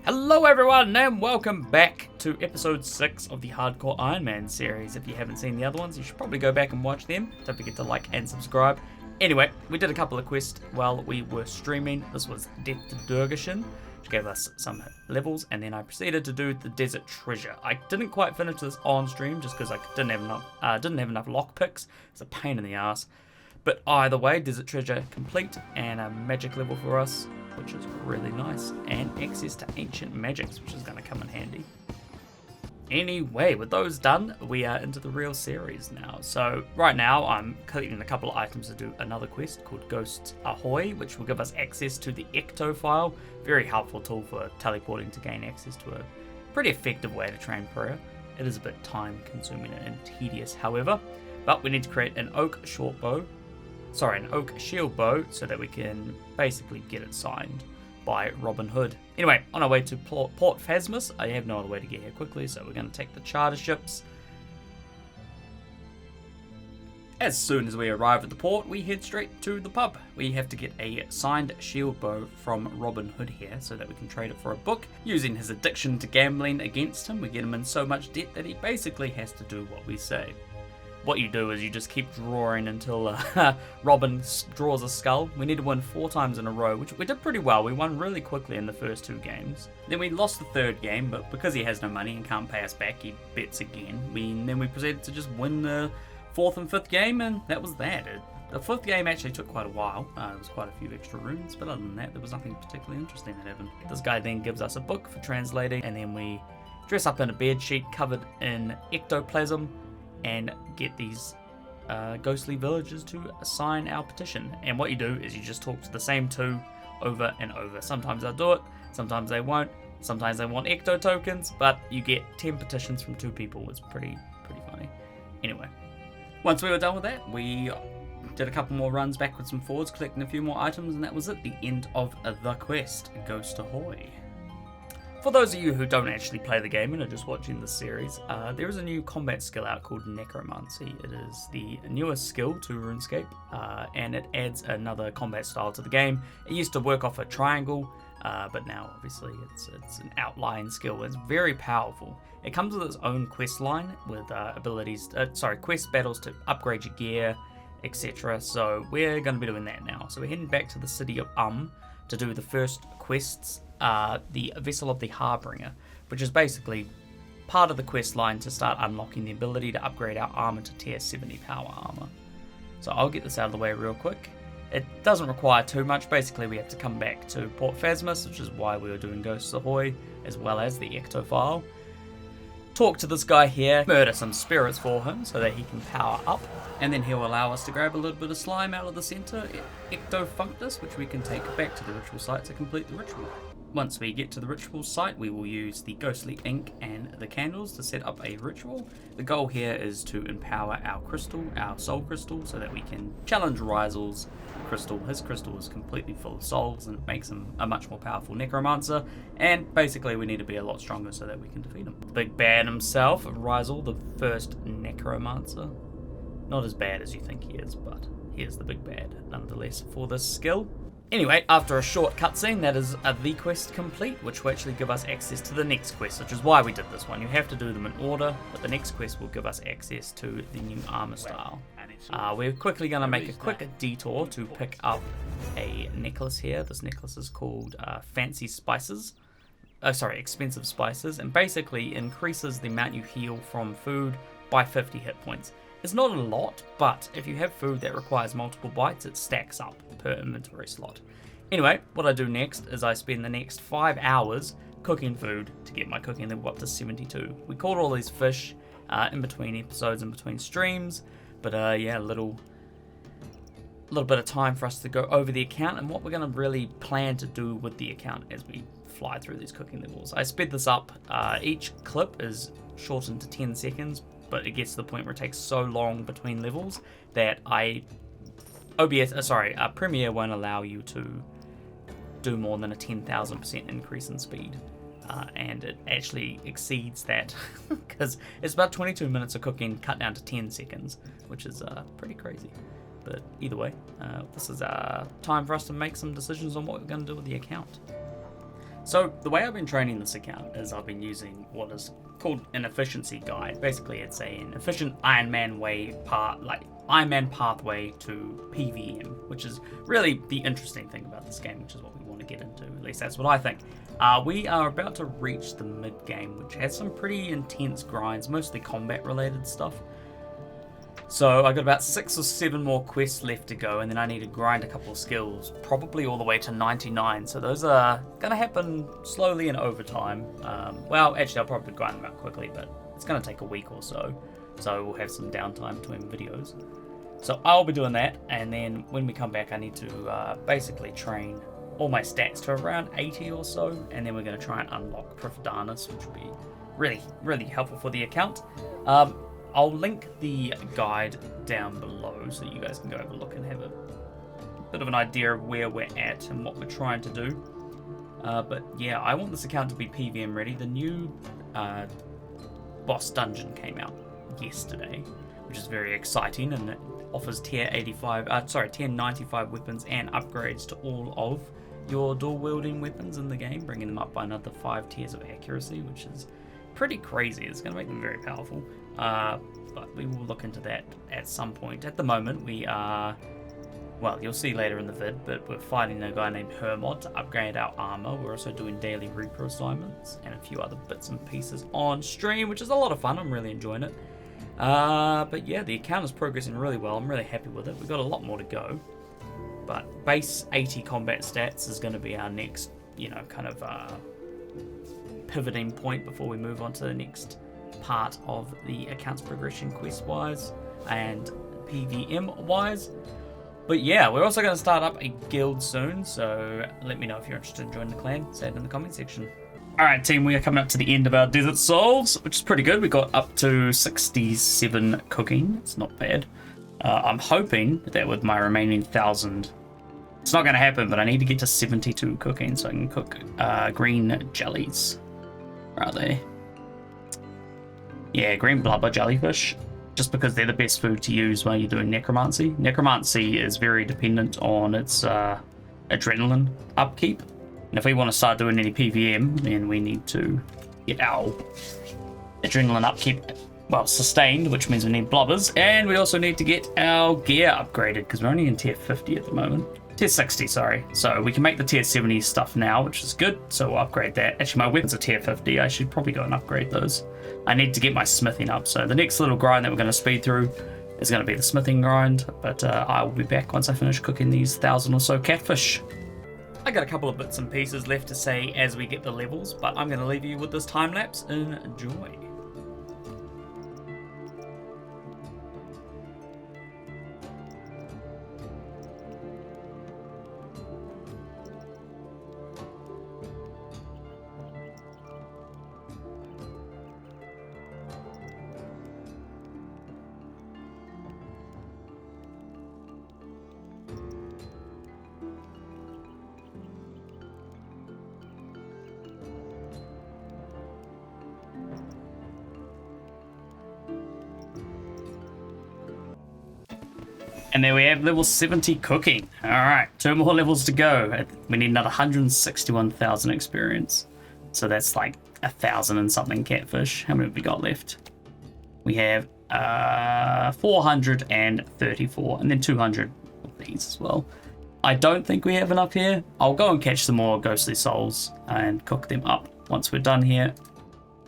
Hello everyone and welcome back to episode 6 of the Hardcore Iron Man series. If you haven't seen the other ones, you should probably go back and watch them. Don't forget to like and subscribe. Anyway, we did a couple of quests while we were streaming. This was Death to Durgashin, which gave us some levels, and then I proceeded to do the Desert Treasure. I didn't quite finish this on stream just because I didn't have enough lockpicks. It's a pain in the ass. But either way, Desert Treasure complete and a magic level for us, which is really nice, and access to ancient magics, which is going to come in handy. Anyway, with those done, we are into the real series now. So right now I'm collecting a couple of items to do another quest called Ghosts Ahoy, which will give us access to the Ecto file. Very helpful tool for teleporting to gain access to a pretty effective way to train prayer. It is a bit time consuming and tedious, however, but we need to create an oak shield bow so that we can basically get it signed by Robin Hood. Anyway, on our way to Port Phasmus. I have no other way to get here quickly, so we're going to take the charter ships. As soon as we arrive at the port, we head straight to the pub. We have to get a signed shield bow from Robin Hood here so that we can trade it for a book. Using his addiction to gambling against him, we get him in so much debt that he basically has to do what we say. What you do is you just keep drawing until Robin draws a skull. We need to win 4 times in a row, which we did pretty well. We won really quickly in the first 2 games. Then we lost the 3rd game, but because he has no money and can't pay us back, he bets again. Then we proceeded to just win the 4th and 5th game, and that was that. The 5th game actually took quite a while. There was quite a few extra rooms, but other than that, there was nothing particularly interesting that happened. This guy then gives us a book for translating, and then we dress up in a bed sheet covered in ectoplasm and get these ghostly villagers to sign our petition. And what you do is you just talk to the same 2 over and over. Sometimes they'll do it, sometimes they won't, sometimes they want ecto tokens, but you get 10 petitions from 2 people. It's pretty funny. Anyway, once we were done with that, we did a couple more runs backwards and forwards, collecting a few more items, and that was it. The end of the quest, Ghost Ahoy. For those of you who don't actually play the game and are just watching this series, there is a new combat skill out called Necromancy. It is the newest skill to RuneScape, and it adds another combat style to the game. It used to work off a triangle, but now obviously it's an outlying skill. It's very powerful. It comes with its own quest line with quest battles to upgrade your gear, etc. So we're going to be doing that now. So we're heading back to the city of to do the first quests. The Vessel of the Harbinger, which is basically part of the quest line to start unlocking the ability to upgrade our armor to tier 70 power armor. So I'll get this out of the way real quick. It doesn't require too much. Basically we have to come back to Port Phasmus, which is why we were doing Ghosts Ahoy, as well as the Ecto file. Talk to this guy here, murder some spirits for him so that he can power up, and then he'll allow us to grab a little bit of slime out of the center, Ectofunctus, which we can take back to the ritual site to complete the ritual. Once we get to the ritual site, we will use the ghostly ink and the candles to set up a ritual. The goal here is to empower our crystal, our soul crystal, so that we can challenge Ryzel's crystal. His crystal is completely full of souls and it makes him a much more powerful necromancer, and basically we need to be a lot stronger so that we can defeat him. The big bad himself, Ryzel, the first necromancer. Not as bad as you think he is, but he is the big bad nonetheless for this skill. Anyway, after a short cutscene, that is the quest complete, which will actually give us access to the next quest, which is why we did this one. You have to do them in order, but the next quest will give us access to the new armor style. We're quickly going to make a quick detour to pick up a necklace here. This necklace is called Expensive Spices, and basically increases the amount you heal from food by 50 hit points. It's not a lot, but if you have food that requires multiple bites, it stacks up per inventory slot. Anyway, what I do next is I spend the next 5 hours cooking food to get my cooking level up to 72. We caught all these fish in between episodes, in between streams, but yeah, a little bit of time for us to go over the account and what we're going to really plan to do with the account as we fly through these cooking levels. I sped this up. Each clip is shortened to 10 seconds, but it gets to the point where it takes so long between levels that Premiere won't allow you to do more than a 10,000% increase in speed. And it actually exceeds that because it's about 22 minutes of cooking cut down to 10 seconds, which is pretty crazy. But either way, this is time for us to make some decisions on what we're going to do with the account. So the way I've been training this account is I've been using what is called an efficiency guide. Basically, it's an efficient Iron Man pathway to PvM, which is really the interesting thing about this game, which is what we want to get into. At least that's what I think. We are about to reach the mid game, which has some pretty intense grinds, mostly combat related stuff. So I got about 6 or 7 more quests left to go, and then I need to grind a couple of skills, probably all the way to 99. So those are going to happen slowly and over time. Well, actually, I'll probably grind them out quickly, but it's going to take a week or so. So we'll have some downtime between videos. So I'll be doing that, and then when we come back, I need to basically train all my stats to around 80 or so, and then we're going to try and unlock Prifdana's, which will be really, really helpful for the account. I'll link the guide down below so you guys can go have a look and have a bit of an idea of where we're at and what we're trying to do. But yeah, I want this account to be PvM ready. The new boss dungeon came out yesterday, which is very exciting, and it offers tier 95 weapons and upgrades to all of your dual wielding weapons in the game, bringing them up by another 5 tiers of accuracy, which is pretty crazy. It's going to make them very powerful. But we will look into that at some point. At the moment, we are, well, you'll see later in the vid, but we're fighting a guy named Hermod to upgrade our armor. We're also doing daily Reaper assignments and a few other bits and pieces on stream, which is a lot of fun. I'm really enjoying it. But yeah, the account is progressing really well. I'm really happy with it. We've got a lot more to go. But base 80 combat stats is going to be our next, kind of pivoting point before we move on to the next part of the account's progression quest-wise and PvM-wise. But yeah, we're also going to start up a guild soon, so let me know if you're interested in joining the clan. Say it in the comment section. Alright team, we are coming up to the end of our Desert Souls, which is pretty good. We got up to 67 cooking. It's not bad. I'm hoping that with my remaining 1,000, it's not going to happen, but I need to get to 72 cooking so I can cook green jellies. Where are they? Yeah, green blubber jellyfish, just because they're the best food to use while you're doing necromancy. Necromancy is very dependent on its adrenaline upkeep. And if we want to start doing any PvM, then we need to get our adrenaline upkeep, well, sustained, which means we need blubbers. And we also need to get our gear upgraded, because we're only in tier 50 at the moment. Tier 60, sorry. So we can make the tier 70 stuff now, which is good. So we'll upgrade that. Actually, my weapons are tier 50. I should probably go and upgrade those. I need to get my smithing up. So the next little grind that we're going to speed through is going to be the smithing grind. But I will be back once I finish cooking these 1,000 or so catfish. I got a couple of bits and pieces left to say as we get the levels, but I'm going to leave you with this time lapse. Enjoy. And there we have level 70 cooking. Alright, 2 more levels to go. We need another 161,000 experience. So that's like 1,000 and something catfish. How many have we got left? We have 434 and then 200 of these as well. I don't think we have enough here. I'll go and catch some more ghostly souls and cook them up once we're done here,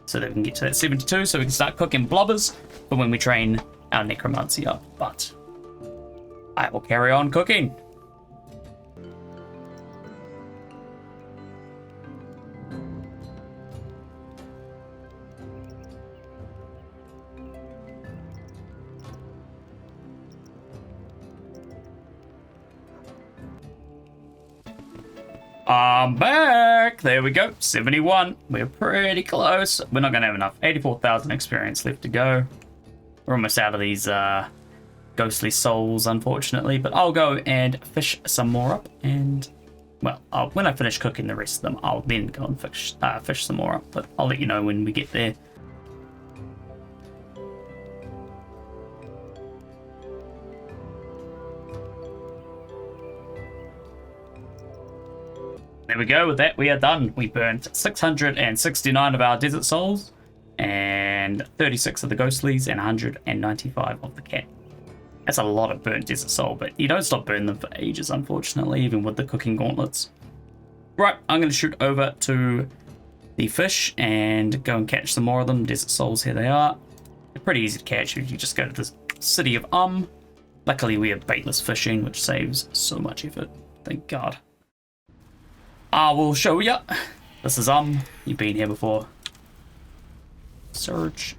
so that we can get to that 72 so we can start cooking blubbers for when we train our necromancy up. But I will carry on cooking. I'm back. There we go. 71. We're pretty close. We're not going to have enough. 84,000 experience left to go. We're almost out of these ghostly souls, unfortunately, but I'll go and fish some more up, and well, when I finish cooking the rest of them, I'll then go and fish some more up, but I'll let you know when we get there. There we go. With that, we are done. We burnt 669 of our desert souls, and 36 of the ghostlies, and 195 of the cat. That's a lot of burnt desert soul, but you don't stop burning them for ages, unfortunately, even with the cooking gauntlets. Right, I'm going to shoot over to the fish and go and catch some more of them. Desert souls, here they are. They're pretty easy to catch if you just go to the city of Luckily, we have baitless fishing, which saves so much effort. Thank God. I will show ya. This is You've been here before. Search.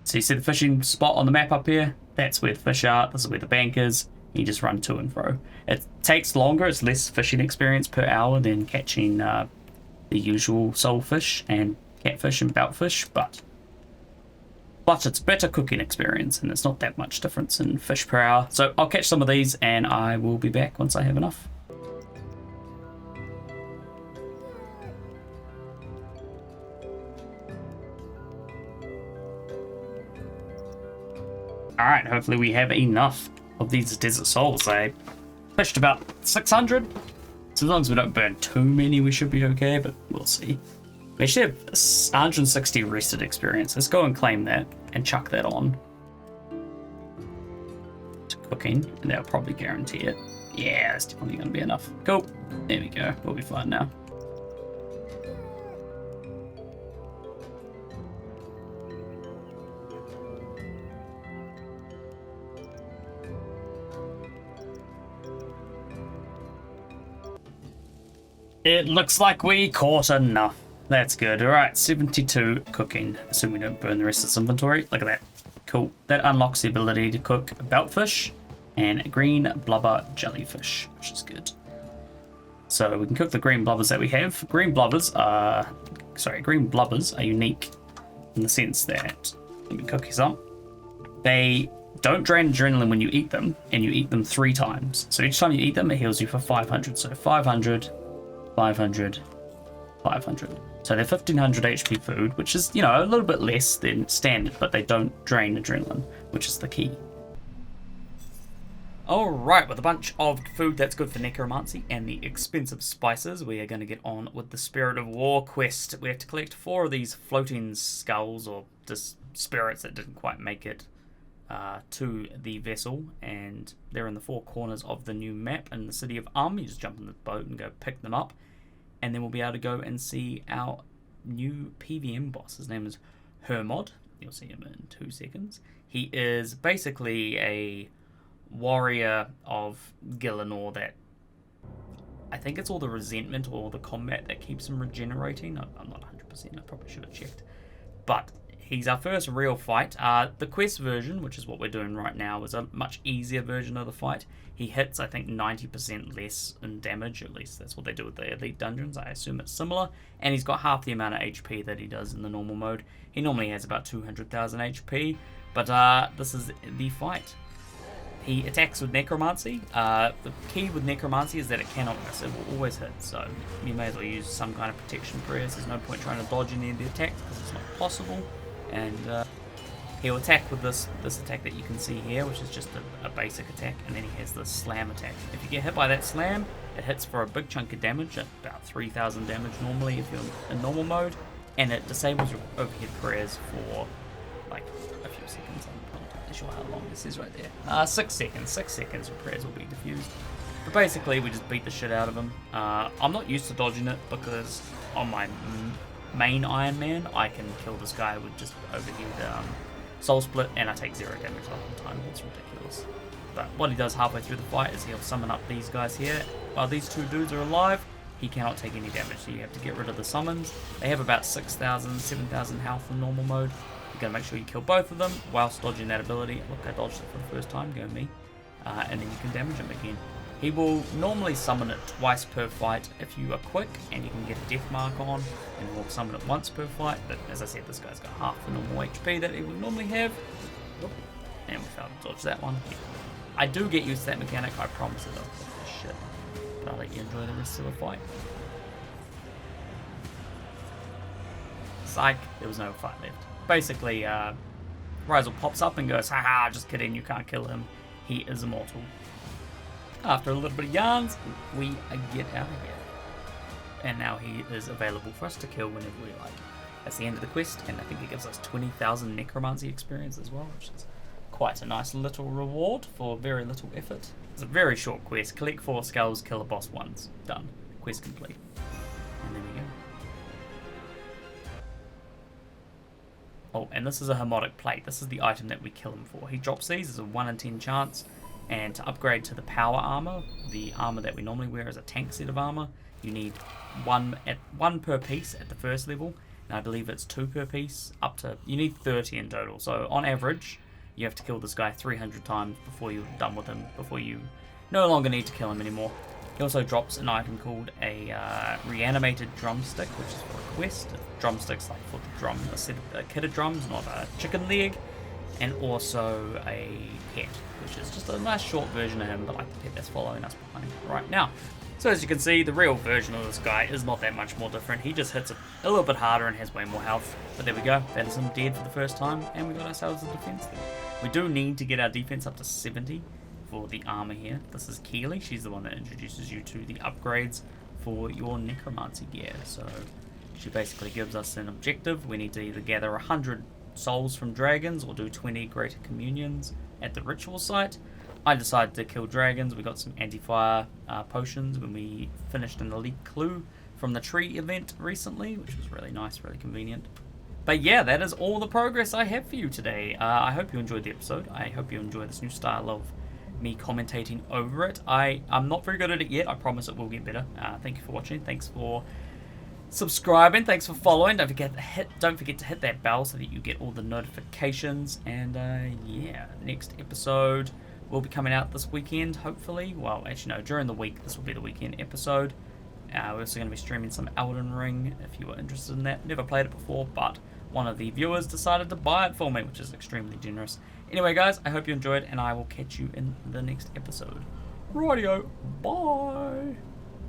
So you see the fishing spot on the map up here? That's where the fish are. This is where the bank is. You just run to and fro. It takes longer. It's less fishing experience per hour than catching the usual soulfish and catfish and beltfish, but it's better cooking experience, and it's not that much difference in fish per hour. So I'll catch some of these, and I will be back once I have enough. Alright, hopefully we have enough of these desert souls. I fished about 600. So as long as we don't burn too many, we should be okay, but we'll see. We actually have 160 rested experience. Let's go and claim that and chuck that on to cooking, and that'll probably guarantee it. Yeah, that's definitely going to be enough. Cool. There we go. We'll be fine now. It looks like we caught enough. That's good. Alright, 72 cooking. Assume we don't burn the rest of this inventory. Look at that. Cool. That unlocks the ability to cook beltfish and green blubber jellyfish, which is good. So we can cook the green blubbers that we have. Green blubbers are unique in the sense that, let me cook some. They don't drain adrenaline when you eat them, and you eat them 3 times. So each time you eat them, it heals you for 500. So 500, 500, 500. So they're 1500 HP food, which is, you know, a little bit less than standard, but they don't drain adrenaline, which is the key. Alright, with a bunch of food that's good for necromancy and the expensive spices, we are going to get on with the Spirit of War quest. We have to collect 4 of these floating skulls, or just spirits that didn't quite make it to the vessel, and they're in the 4 corners of the new map in the city of You just jump in the boat and go pick them up, and then we'll be able to go and see our new PvM boss. His name is Hermod. You'll see him in 2 seconds. He is basically a warrior of Gillinor that, I think it's all the resentment or the combat that keeps him regenerating. I'm not 100%, I probably should have checked. But he's our first real fight. The quest version, which is what we're doing right now, is a much easier version of the fight. He hits, I think, 90% less in damage, at least that's what they do with the elite dungeons. I assume it's similar. And he's got half the amount of HP that he does in the normal mode. He normally has about 200,000 HP, but this is the fight. He attacks with Necromancy. The key with Necromancy is that it cannot miss. It will always hit, so you may as well use some kind of protection prayers. There's no point trying to dodge any of the attacks because it's not possible. And he'll attack with this attack that you can see here, which is just a basic attack, and then he has the slam attack. If you get hit by that slam, it hits for a big chunk of damage, at about 3,000 damage normally if you're in normal mode, and it disables your overhead prayers for like a few seconds. I'm not entirely sure how long this is right there. 6 seconds. 6 seconds your prayers will be diffused. But basically, we just beat the shit out of him. I'm not used to dodging it because on my main Iron Man, I can kill this guy with just overhead soul split, and I take 0 damage the whole time. It's ridiculous. But what he does halfway through the fight is he'll summon up these guys here. While these 2 dudes are alive, he cannot take any damage, so you have to get rid of the summons. They have about 6,000, 7,000 health in normal mode. You gotta make sure you kill both of them whilst dodging that ability. Look, I dodged it for the first time, go me. And then you can damage him again. He will normally summon it twice per fight if you are quick, and you can get a death mark on, and he'll summon it once per fight. But as I said, this guy's got half the normal HP that he would normally have. And we failed to dodge that one. I do get used to that mechanic, I promise it does. Shit. But I'll let you enjoy the rest of the fight. Psych, there was no fight left. Basically, Rizal pops up and goes, haha, just kidding, you can't kill him. He is immortal. After a little bit of yarns, we get out of here. and now he is available for us to kill whenever we like. That's the end of the quest, and I think it gives us 20,000 Necromancy experience as well, which is quite a nice little reward for very little effort. It's a very short quest. Collect 4 skulls, kill a boss once. Done. Quest complete. And there we go. Oh, and this is a Hermotic Plate. This is the item that we kill him for. He drops these as a 1 in 10 chance, and to upgrade to the power armor, the armor that we normally wear as a tank set of armor, you need one per piece at the first level, and I believe it's 2 per piece, up to, you need 30 in total. So on average, you have to kill this guy 300 times before you're done with him, before you no longer need to kill him anymore. He also drops an item called a reanimated drumstick, which is for a quest. Drumsticks like for the drum, a set of kit of drums, not a chicken leg. And also a pet, which is just a nice short version of him, but like the pet that's following us behind right now. So as you can see, the real version of this guy is not that much more different. He just hits a little bit harder and has way more health. But there we go, that is him dead for the first time, and we got ourselves a defense there. We do need to get our defense up to 70 for the armor here. This is Keely, she's the one that introduces you to the upgrades for your Necromancy gear. So she basically gives us an objective. We need to either gather 100 souls from dragons or do 20 greater communions at the ritual site. I decided to kill dragons. We got some anti-fire potions when we finished an elite clue from the tree event recently, which was really nice, really convenient. But yeah, that is all the progress I have for you today. I hope you enjoyed the episode. I hope you enjoy this new style of me commentating over it. I'm not very good at it yet. I promise it will get better. Thank you for watching. Thanks for subscribing. Thanks for following. Don't forget to hit that bell so that you get all the notifications. And yeah, next episode will be coming out this weekend, hopefully. Well, actually no, during the week. This will be the weekend episode. We're also going to be streaming some Elden Ring if you are interested in that. Never played it before, but one of the viewers decided to buy it for me, which is extremely generous. Anyway, guys, I hope you enjoyed, and I will catch you in the next episode. Rightio, bye!